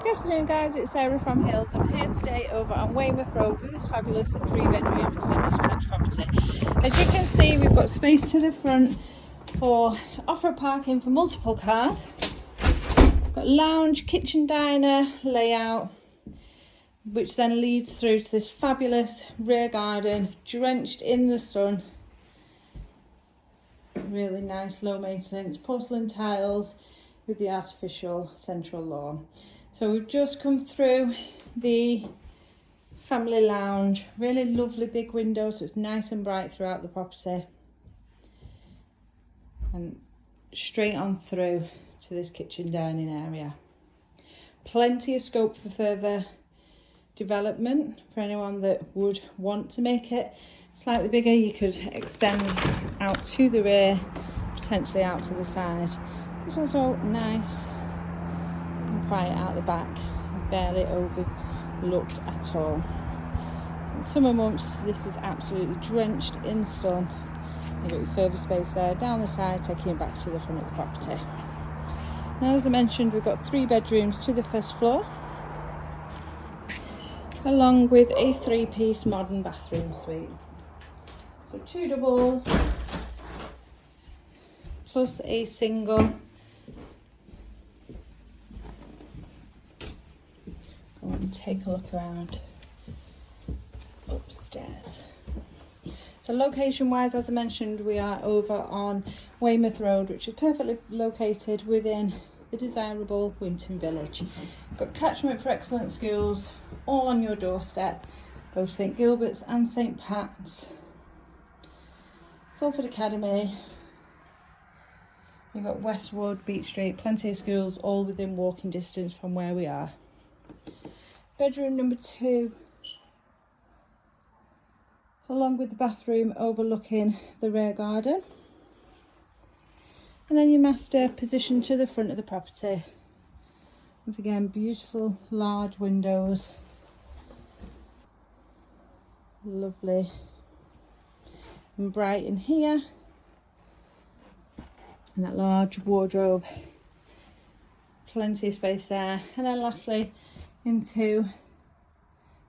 Good afternoon guys, it's Sarah from Hills. I'm here today over on Weymouth Road with this fabulous 3-bedroom semi-detached property. As you can see, we've got space to the front for off-road parking for multiple cars. We've got lounge, kitchen, diner layout, which then leads through to this fabulous rear garden, drenched in the sun. Really nice, low maintenance porcelain tiles with the artificial central lawn. So we've just come through the family lounge, really lovely big windows, so it's nice and bright throughout the property. And straight on through to this kitchen dining area. Plenty of scope for further development for anyone that would want to make it slightly bigger. You could extend out to the rear, potentially out to the side. It's also nice and quiet out the back, barely overlooked at all. In summer months, this is absolutely drenched in sun. You've got your further space there down the side, taking you back to the front of the property. Now, as I mentioned, we've got 3 bedrooms to the first floor, along with a 3-piece modern bathroom suite. So 2 doubles plus a single. Go on and take a look around upstairs. So location wise, as I mentioned, we are over on Weymouth Road, which is perfectly located within the desirable Winton Village. Got catchment for excellent schools all on your doorstep, both St Gilbert's and St Pat's. Salford Academy. You've got Westwood, Beach Street, plenty of schools all within walking distance from where we are. Bedroom number 2, along with the bathroom overlooking the rear garden. And then your master positioned to the front of the property. Once again, beautiful large windows. Lovely and bright in here. And that large wardrobe. Plenty of space there. And then lastly, into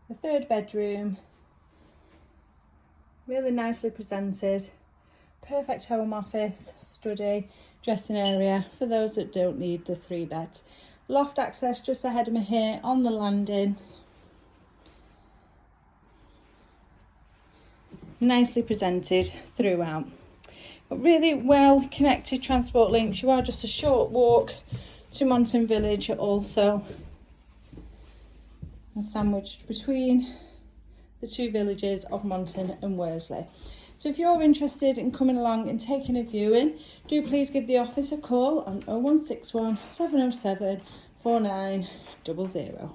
the 3rd bedroom. Really nicely presented. Perfect home office, study, dressing area for those that don't need the 3 beds. Loft access just ahead of me here on the landing. Nicely presented throughout. But really well connected transport links. You are just a short walk to Monton Village also. And sandwiched between the 2 villages of Monton and Worsley. So if you're interested in coming along and taking a viewing, do please give the office a call on 0161 707 4900.